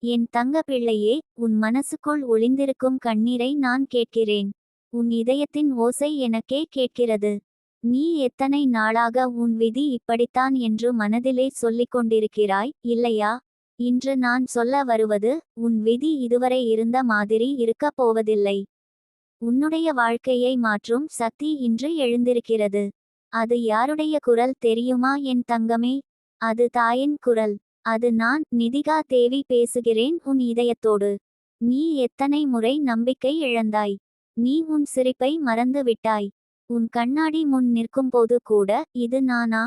என் தங்க பிள்ளையே, உன் மனசுக்குள் ஒளிந்திருக்கும் கண்ணீரை நான் கேட்கிறேன். உன் இதயத்தின் ஓசை எனக்கே கேட்கிறது. நீ எத்தனை நாளாக உன் விதி இப்படித்தான் என்று மனதிலே சொல்லிக் கொண்டிருக்கிறாய், இல்லையா? இன்று நான் சொல்ல வருவது, உன் விதி இதுவரை இருந்த மாதிரி இருக்கப் போவதில்லை. உன்னுடைய வாழ்க்கையை மாற்றும் சக்தி இன்று எழுந்திருக்கிறது. அது யாருடைய குரல் தெரியுமா என் தங்கமே? அது தாயின் குரல். அது நான், நிதிகா தேவி பேசுகிறேன் உன் இதயத்தோடு. நீ எத்தனை முறை நம்பிக்கை இழந்தாய்? நீ உன் சிரிப்பை மறந்து விட்டாய். உன் கண்ணாடி முன் நிற்கும்போது கூட, இது நானா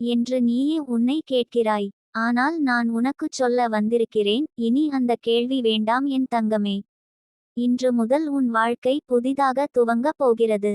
என்று நீயே உன்னை கேட்கிறாய். ஆனால் நான் உனக்குச் சொல்ல வந்திருக்கிறேன், இனி அந்த கேள்வி வேண்டாம் என் தங்கமே. இன்று முதல் உன் வாழ்க்கை புதிதாக துவங்கப் போகிறது.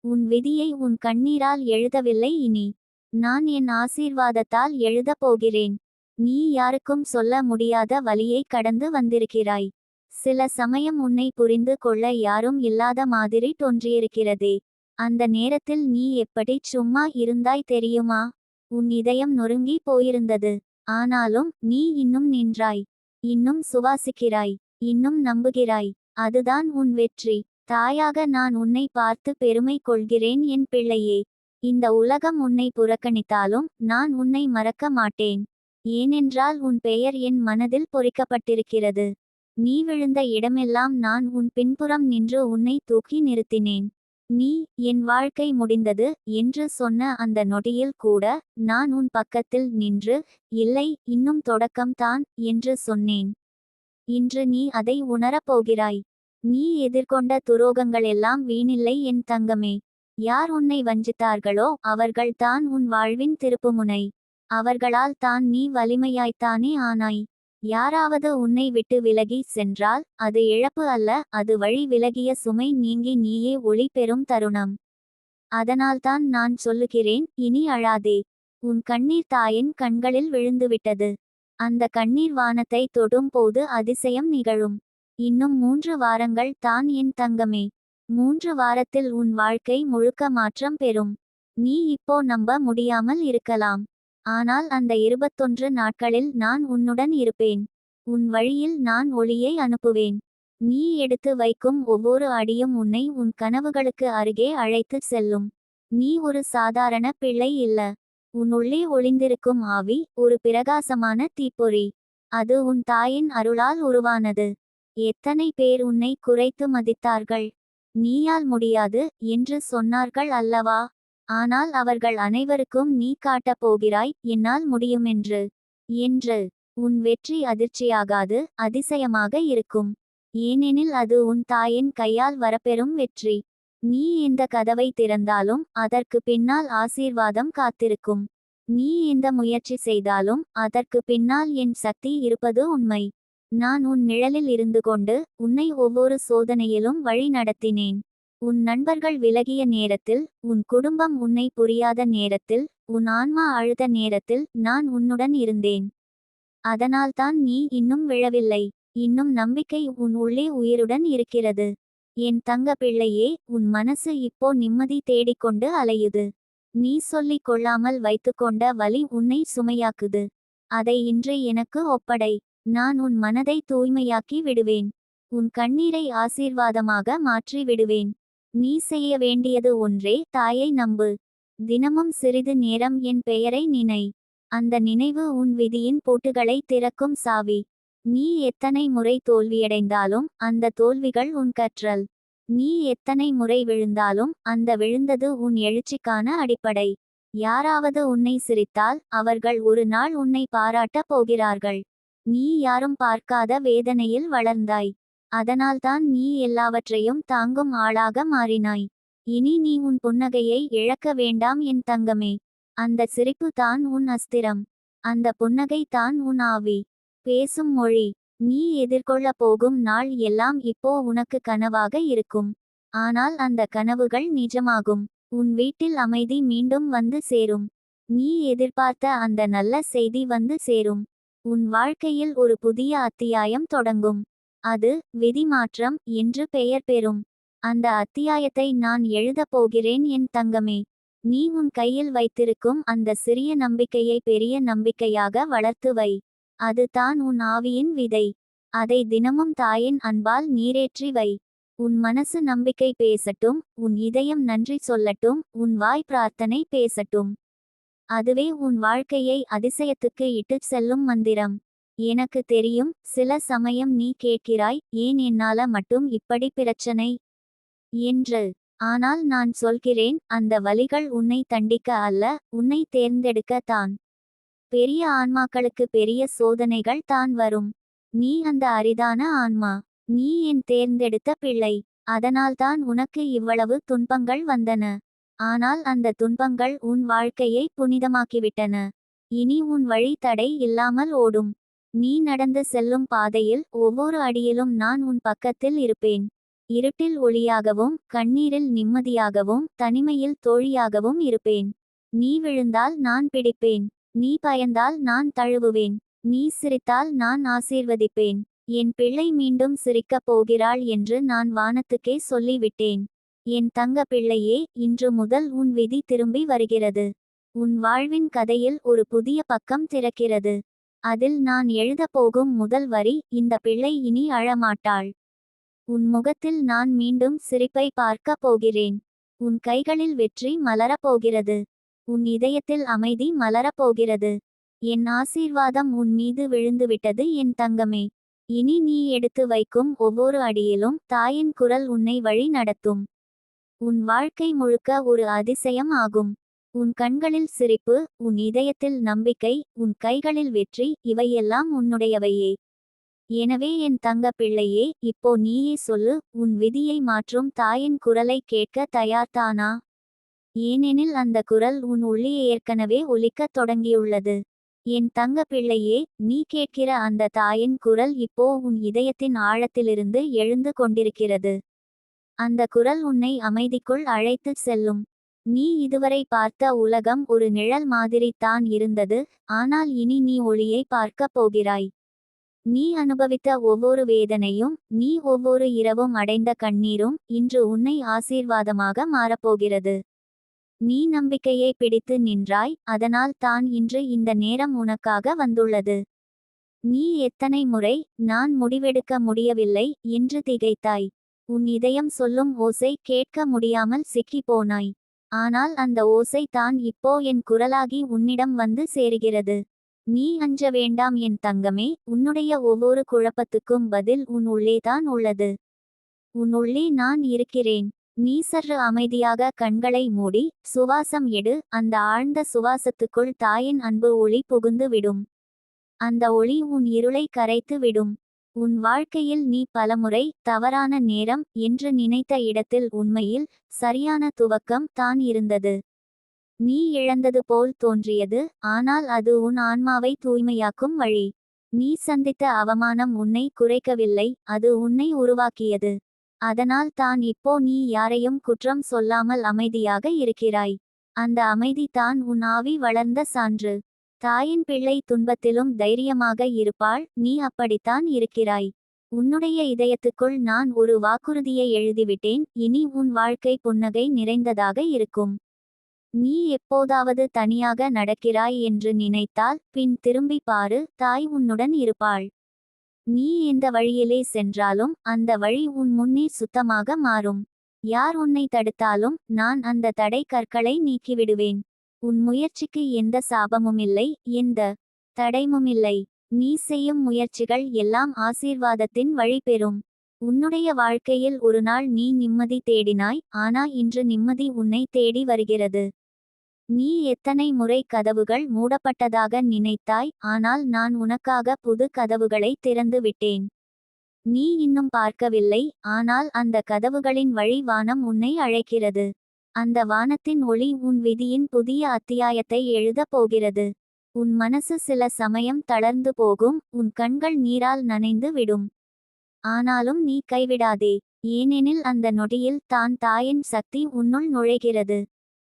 உன் விதியை உன் கண்ணீரால் எழுதவில்லை இனி. நான் என் ஆசீர்வாதத்தால் எழுதப் போகிறேன். நீ யாருக்கும் சொல்ல முடியாத வலியை கடந்து வந்திருக்கிறாய். சில சமயம் உன்னை புரிந்து கொள்ள யாரும் இல்லாத மாதிரி தோன்றியிருக்கிறதே. அந்த நேரத்தில் நீ எப்படி சும்மா இருந்தாய் தெரியுமா? உன் இதயம் நொறுங்கி போயிருந்தது. ஆனாலும் நீ இன்னும் நின்றாய். இன்னும் சுவாசிக்கிறாய். இன்னும் நம்புகிறாய். அதுதான் உன் வெற்றி. தாயாக நான் உன்னை பார்த்து பெருமை கொள்கிறேன் என் பிள்ளையே. இந்த உலகம் உன்னை புறக்கணித்தாலும் நான் உன்னை மறக்க மாட்டேன். ஏனென்றால் உன் பெயர் என் மனதில் பொறிக்கப்பட்டிருக்கிறது. நீ விழுந்த இடமெல்லாம் நான் உன் பின்புறம் நின்று உன்னை தூக்கி நிறுத்தினேன். நீ, என் வாழ்க்கை முடிந்தது என்று சொன்ன அந்த நொடியில் கூட, நான் உன் பக்கத்தில் நின்று, இல்லை, இன்னும் தொடக்கம்தான் என்று சொன்னேன். இன்று நீ அதை உணரப் போகிறாய். நீ எதிர்கொண்ட துரோகங்களெல்லாம் வீணில்லை என் தங்கமே. யார் உன்னை வஞ்சித்தார்களோ அவர்கள்தான் உன் வாழ்வின் திருப்புமுனை. அவர்களால் தான் நீ வலிமையாய்த்தானே ஆனாய். யாராவது உன்னை விட்டு விலகி சென்றால் அது இழப்பு அல்ல, அது வழி விலகிய சுமை நீங்கி நீயே ஒளி பெறும் தருணம். அதனால்தான் நான் சொல்லுகிறேன், இனி அழாதே. உன் கண்ணீர் தாயின் கண்களில் விழுந்துவிட்டது. அந்த கண்ணீர் வானத்தை தொடும் போது அதிசயம் நிகழும். இன்னும் 3 வாரங்கள் தான் என் தங்கமே. 3 வாரத்தில் உன் வாழ்க்கை முழுக்க மாற்றம் பெறும். நீ இப்போ நம்ப முடியாமல் இருக்கலாம். ஆனால் அந்த 21 நாட்களில் நான் உன்னுடன் இருப்பேன். உன் வழியில் நான் ஒளியை அனுப்புவேன். நீ எடுத்து வைக்கும் ஒவ்வொரு அடியும் உன்னை உன் கனவுகளுக்கு அருகே அழைத்துச் செல்லும். நீ ஒரு சாதாரண பிள்ளை இல்ல. உன் உள்ளே ஒளிந்திருக்கும் ஆவி ஒரு பிரகாசமான தீப்பொறி. அது உன் தாயின் அருளால் உருவானது. எத்தனை பேர் உன்னை குறைத்து மதித்தார்கள். நீயால் முடியாது என்று சொன்னார்கள் அல்லவா? ஆனால் அவர்கள் அனைவருக்கும் நீ காட்டப் போகிறாய், என்னால் முடியுமென்று. என்று. உன் வெற்றி அதிர்ச்சியாகாது, அதிசயமாக இருக்கும். ஏனெனில் அது உன் தாயின் கையால் வரப்பெறும் வெற்றி. நீ எந்த கதவை திறந்தாலும் அதற்கு பின்னால் ஆசீர்வாதம் காத்திருக்கும். நீ எந்த முயற்சி செய்தாலும் அதற்கு பின்னால் என் சக்தி இருப்பது உண்மை. நான் உன் நிழலில் இருந்து கொண்டு உன்னை ஒவ்வொரு சோதனையிலும் வழி நடத்தினேன். உன் நண்பர்கள் விலகிய நேரத்தில், உன் குடும்பம் உன்னை புரியாத நேரத்தில், உன் ஆன்மா அழுத நேரத்தில் நான் உன்னுடன் இருந்தேன். அதனால்தான் நீ இன்னும் விழவில்லை. இன்னும் நம்பிக்கை உன் உள்ளே உயிருடன் இருக்கிறது. என் தங்க பிள்ளையே, உன் மனசு இப்போ நிம்மதி தேடிக்கொண்டு அலையுது. நீ சொல்லிக் கொள்ளாமல் வைத்துக்கொண்ட வலி உன்னை சுமையாக்குது. அதை இன்று எனக்கு ஒப்படை. நான் உன் மனதை தூய்மையாக்கி விடுவேன். உன் கண்ணீரை ஆசீர்வாதமாக மாற்றி விடுவேன். நீ செய்ய வேண்டியது ஒன்றே, தாயை நம்பு. தினமும் சிறிது நேரம் என் பெயரை நினை. அந்த நினைவு உன் விதியின் பூட்டுகளை திறக்கும் சாவி. நீ எத்தனை முறை தோல்வியடைந்தாலும் அந்த தோல்விகள் உன் கற்றல். நீ எத்தனை முறை விழுந்தாலும் அந்த விழுந்தது உன் எழுச்சிக்கான அடிப்படை. யாராவது உன்னை சிரித்தால் அவர்கள் ஒரு நாள் உன்னை பாராட்டப் போகிறார்கள். நீ யாரும் பார்க்காத வேதனையில் வளர்ந்தாய். அதனால்தான் நீ எல்லாவற்றையும் தாங்கும் ஆளாக மாறினாய். இனி நீ உன் புன்னகையை இழக்க வேண்டாம் என் தங்கமே. அந்த சிரிப்பு தான் உன் அஸ்திரம். அந்த புன்னகை தான் உன் ஆவி. பேசும் மொழி. நீ எதிர்கொள்ளப் போகும் நாள் எல்லாம் இப்போ உனக்கு கனவாக இருக்கும். ஆனால் அந்த கனவுகள் நிஜமாகும். உன் வீட்டில் அமைதி மீண்டும் வந்து சேரும். நீ எதிர்பார்த்த அந்த நல்ல செய்தி வந்து சேரும். உன் வாழ்க்கையில் ஒரு புதிய அத்தியாயம் தொடங்கும். அது விதி மாற்றம் என்று பெயர் பெறும். அந்த அத்தியாயத்தை நான் எழுதப் போகிறேன் என் தங்கமே. நீ உன் கையில் வைத்திருக்கும் அந்த சிறிய நம்பிக்கையை பெரிய நம்பிக்கையாக வளர்த்து வை. அது தான் உன் ஆவியின் விதை. அதை தினமும் தாயின் அன்பால் நீரேற்றி வை. உன் மனசு நம்பிக்கை பேசட்டும், உன் இதயம் நன்றி சொல்லட்டும், உன் வாய் பிரார்த்தனை பேசட்டும். அதுவே உன் வாழ்க்கையை அதிசயத்துக்கு இட்டுச் செல்லும் மந்திரம். எனக்கு தெரியும், சில சமயம் நீ கேட்கிறாய், ஏன் என்னால மட்டும் இப்படி பிரச்சனை என்று. ஆனால் நான் சொல்கிறேன், அந்த வலிகள் உன்னை தண்டிக்க அல்ல, உன்னை தேர்ந்தெடுக்க தான். பெரிய ஆன்மாக்களுக்கு பெரிய சோதனைகள் தான் வரும். நீ அந்த அரிதான ஆன்மா. நீ என் தேர்ந்தெடுத்த பிள்ளை. அதனால்தான் உனக்கு இவ்வளவு துன்பங்கள் வந்தன. ஆனால் அந்த துன்பங்கள் உன் வாழ்க்கையை புனிதமாக்கிவிட்டன. இனி உன் வழி தடை இல்லாமல் ஓடும். நீ நடந்து செல்லும் பாதையில் ஒவ்வொரு அடியிலும் நான் உன் பக்கத்தில் இருப்பேன். இருட்டில் ஒளியாகவும், கண்ணீரில் நிம்மதியாகவும், தனிமையில் தோழியாகவும் இருப்பேன். நீ விழுந்தால் நான் பிடிப்பேன். நீ பயந்தால் நான் தழுவுவேன். நீ சிரித்தால் நான் ஆசீர்வதிப்பேன். என் பிள்ளை மீண்டும் சிரிக்கப் போகிறாள் என்று நான் வானத்துக்கே சொல்லிவிட்டேன். என் தங்க பிள்ளையே, இன்று முதல் உன் விதி திரும்பி வருகிறது. உன் வாழ்வின் கதையில் ஒரு புதிய பக்கம் திறக்கிறது. அதில் நான் எழுதப் போகும் முதல் வரி, இந்த பிள்ளை இனி அழமாட்டாள். உன் முகத்தில் நான் மீண்டும் சிரிப்பை பார்க்கப் போகிறேன். உன் கைகளில் வெற்றி மலரப் போகிறது. உன் இதயத்தில் அமைதி மலரப் போகிறது. என் ஆசீர்வாதம் உன் மீது விழுந்துவிட்டது என் தங்கமே. இனி நீ எடுத்து வைக்கும் ஒவ்வொரு அடியிலும் தாயின் குரல் உன்னை வழி நடத்தும். உன் வாழ்க்கை முழுக்க ஒரு அதிசயம் ஆகும். உன் கண்களில் சிரிப்பு, உன் இதயத்தில் நம்பிக்கை, உன் கைகளில் வெற்றி, இவையெல்லாம் உன்னுடையவையே. எனவே என் தங்க பிள்ளையே, இப்போ நீயே சொல்லு, உன் விதியை மாற்றும் தாயின் குரலை கேட்க தயார்தானா? ஏனெனில் அந்த குரல் உன் உள்ளே ஏற்கனவே ஒலிக்கத் தொடங்கியுள்ளது. என் தங்க பிள்ளையே, நீ கேட்கிற அந்த தாயின் குரல் இப்போ உன் இதயத்தின் ஆழத்திலிருந்து எழுந்து கொண்டிருக்கிறது. அந்த குரல் உன்னை அமைதிக்குள் அழைத்துச் செல்லும். நீ இதுவரை பார்த்த உலகம் ஒரு நிழல் மாதிரி தான் இருந்தது, ஆனால் இனி நீ ஒளியை பார்க்கப் போகிறாய். நீ அனுபவித்த ஒவ்வொரு வேதனையும், நீ ஒவ்வொரு இரவும் அடைந்த கண்ணீரும் இன்று உன்னை ஆசீர்வாதமாக மாறப்போகிறது. நீ நம்பிக்கையை பிடித்து நின்றாய், அதனால் தான் இன்று இந்த நேரம் உனக்காக வந்துள்ளது. நீ எத்தனை முறை நான் முடிவெடுக்க முடியவில்லை என்று திகைத்தாய். உன் இதயம் சொல்லும் ஓசை கேட்க முடியாமல் சிக்கி போனாய். ஆனால் அந்த ஓசை தான் இப்போ என் குரலாகி உன்னிடம் வந்து சேருகிறது. நீ அஞ்ச வேண்டாம் என் தங்கமே, உன்னுடைய ஒவ்வொரு குழப்பத்துக்கும் பதில் உன் உள்ளேதான் உள்ளது. உன் உள்ளே நான் இருக்கிறேன். நீ சற்று அமைதியாக கண்களை மூடி சுவாசம் எடு. அந்த ஆழ்ந்த சுவாசத்துக்குள் தாயின் அன்பு ஒளி புகுந்து விடும். அந்த ஒளி உன் இருளை கரைத்து விடும். உன் வாழ்க்கையில் நீ பலமுறை தவறான நேரம் என்று நினைத்த இடத்தில் உண்மையில் சரியான துவக்கம் தான் இருந்தது. நீ இழந்தது போல் தோன்றியது, ஆனால் அது உன் ஆன்மாவை தூய்மையாக்கும் வழி. நீ சந்தித்த அவமானம் உன்னை குறைக்கவில்லை, அது உன்னை உருவாக்கியது. அதனால் தான் இப்போ நீ யாரையும் குற்றம் சொல்லாமல் அமைதியாக இருக்கிறாய். அந்த அமைதி தான் உன் ஆவி வளர்ந்த சான்று. தாயின் பிள்ளை துன்பத்திலும் தைரியமாக இருப்பாள், நீ அப்படித்தான் இருக்கிறாய். உன்னுடைய இதயத்துக்குள் நான் ஒரு வாக்குறுதியை எழுதிவிட்டேன், இனி உன் வாழ்க்கை புன்னகை நிறைந்ததாக இருக்கும். நீ எப்போதாவது தனியாக நடக்கிறாய் என்று நினைத்தால் பின் திரும்பி பாரு, தாய் உன்னுடன் இருப்பாள். நீ எந்த வழியிலே சென்றாலும் அந்த வழி உன் முன்னே சுத்தமாக மாறும். யார் உன்னை தடுத்தாலும் நான் அந்த தடை கற்களை நீக்கிவிடுவேன். உன் முயற்சிக்கு எந்த சாபமுமில்லை, எந்த தடையுமில்லை. நீ செய்யும் முயற்சிகள் எல்லாம் ஆசீர்வாதத்தின் வழி பெறும். உன்னுடைய வாழ்க்கையில் ஒரு நாள் நீ நிம்மதி தேடினாய், ஆனா இன்று நிம்மதி உன்னை தேடி வருகிறது. நீ எத்தனை முறை கதவுகள் மூடப்பட்டதாக நினைத்தாய், ஆனால் நான் உனக்காக புது கதவுகளை திறந்து விட்டேன். நீ இன்னும் பார்க்கவில்லை, ஆனால் அந்த கதவுகளின் வழி வானம் உன்னை அழைக்கிறது. அந்த வானத்தின் ஒளி உன் விதியின் புதிய அத்தியாயத்தை எழுதப் போகிறது. உன் மனசு சில சமயம் தளர்ந்து போகும், உன் கண்கள் நீரால் நனைந்து விடும். ஆனாலும் நீ கைவிடாதே, ஏனெனில் அந்த நொடியில் தான் தாயின் சக்தி உன்னுள் நுழைகிறது.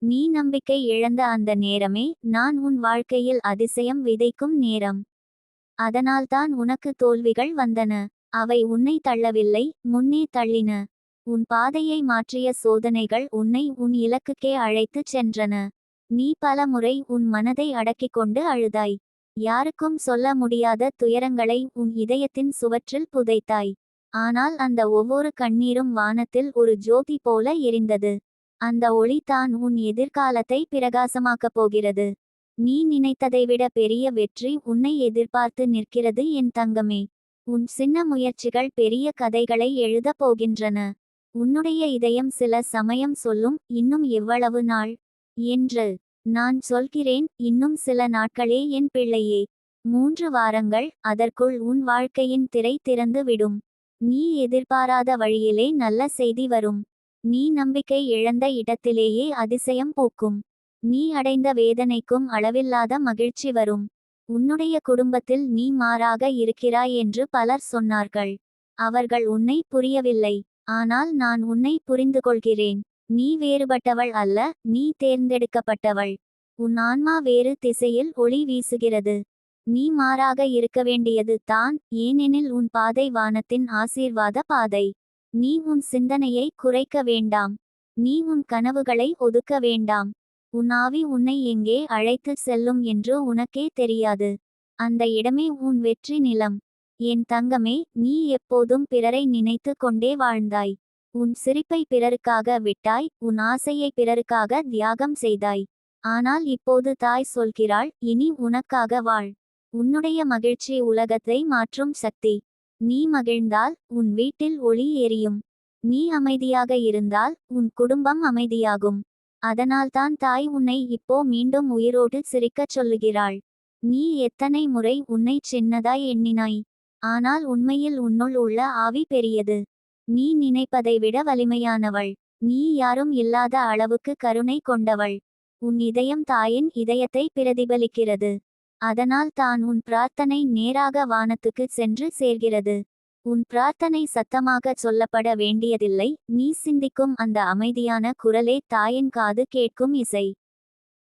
நீ நம்பிக்கை இழந்த அந்த நேரமே நான் உன் வாழ்க்கையில் அதிசயம் விதைக்கும் நேரம். அதனால்தான் உனக்கு தோல்விகள் வந்தன. அவை உன்னை தள்ளவில்லை, முன்னே தள்ளின. உன் பாதையை மாற்றிய சோதனைகள் உன்னை உன் இலக்குக்கே அழைத்துச் சென்றன. நீ பல முறை உன் மனதை அடக்கிக் கொண்டு அழுதாய். யாருக்கும் சொல்ல முடியாத துயரங்களை உன் இதயத்தின் சுவற்றில் புதைத்தாய். ஆனால் அந்த ஒவ்வொரு கண்ணீரும் வானத்தில் ஒரு ஜோதி போல எரிந்தது. அந்த ஒளி தான் உன் எதிர்காலத்தை பிரகாசமாக்கப் போகிறது. நீ நினைத்ததை விட பெரிய வெற்றி உன்னை எதிர்பார்த்து நிற்கிறது என் தங்கமே. உன் சின்ன முயற்சிகள் பெரிய கதைகளை எழுதப் போகின்றன. உன்னுடைய இதயம் சில சமயம் சொல்லும், இன்னும் எவ்வளவு நாள் என்று. நான் சொல்கிறேன், இன்னும் சில நாட்களே என் பிள்ளையே. 3 வாரங்கள், அதற்குள் உன் வாழ்க்கையின் திரை திறந்து விடும். நீ எதிர்பாராத வழியிலே நல்ல செய்தி வரும். நீ நம்பிக்கை இழந்த இடத்திலேயே அதிசயம் பூக்கும். நீ அடைந்த வேதனைக்கும் அளவில்லாத மகிழ்ச்சி வரும். உன்னுடைய குடும்பத்தில் நீ மாறாக இருக்கிறாய் என்று பலர் சொன்னார்கள். அவர்கள் உன்னை புரியவில்லை. ஆனால் நான் உன்னை புரிந்துகொள்கிறேன். நீ வேறுபட்டவள் அல்ல, நீ தேர்ந்தெடுக்கப்பட்டவள். உன் ஆன்மா வேறு திசையில் ஒளி வீசுகிறது. நீ மாறாக இருக்க வேண்டியது தான், ஏனெனில் உன் பாதை வானத்தின் ஆசீர்வாத பாதை. நீ உன் சிந்தனையை குறைக்க வேண்டாம். நீ உன் கனவுகளை ஒதுக்க வேண்டாம். உன் ஆவி உன்னை எங்கே அழைத்துச் செல்லும் என்று உனக்கே தெரியாது. அந்த இடமே உன் வெற்றி நிலம். என் தங்கமே, நீ எப்போதும் பிறரை நினைத்து கொண்டே வாழ்ந்தாய். உன் சிரிப்பை பிறருக்காக விட்டாய், உன் ஆசையை பிறருக்காக தியாகம் செய்தாய். ஆனால் இப்போது தாய் சொல்கிறாள், இனி உனக்காக வாழ். உன்னுடைய மகிழ்ச்சி உலகத்தை மாற்றும் சக்தி. நீ மகிழ்ந்தால் உன் வீட்டில் ஒளி எரியும். நீ அமைதியாக இருந்தால் உன் குடும்பம் அமைதியாகும். அதனால்தான் தாய் உன்னை இப்போ மீண்டும் உயிரோடு சிரிக்கச் சொல்லுகிறாள். நீ எத்தனை முறை உன்னை சின்னதாய் எண்ணினாய். ஆனால் உண்மையில் உன்னுள் உள்ள ஆவி பெரியது. நீ நினைப்பதை விட வலிமையானவள். நீ யாரும் இல்லாத அளவுக்கு கருணை கொண்டவள். உன் இதயம் தாயின் இதயத்தை பிரதிபலிக்கிறது. அதனால் தான் உன் பிரார்த்தனை நேராக வானத்துக்கு சென்று சேர்கிறது. உன் பிரார்த்தனை சத்தமாக சொல்லப்பட வேண்டியதில்லை. நீ சிந்திக்கும் அந்த அமைதியான குரலே தாயின் காது கேட்கும் இசை.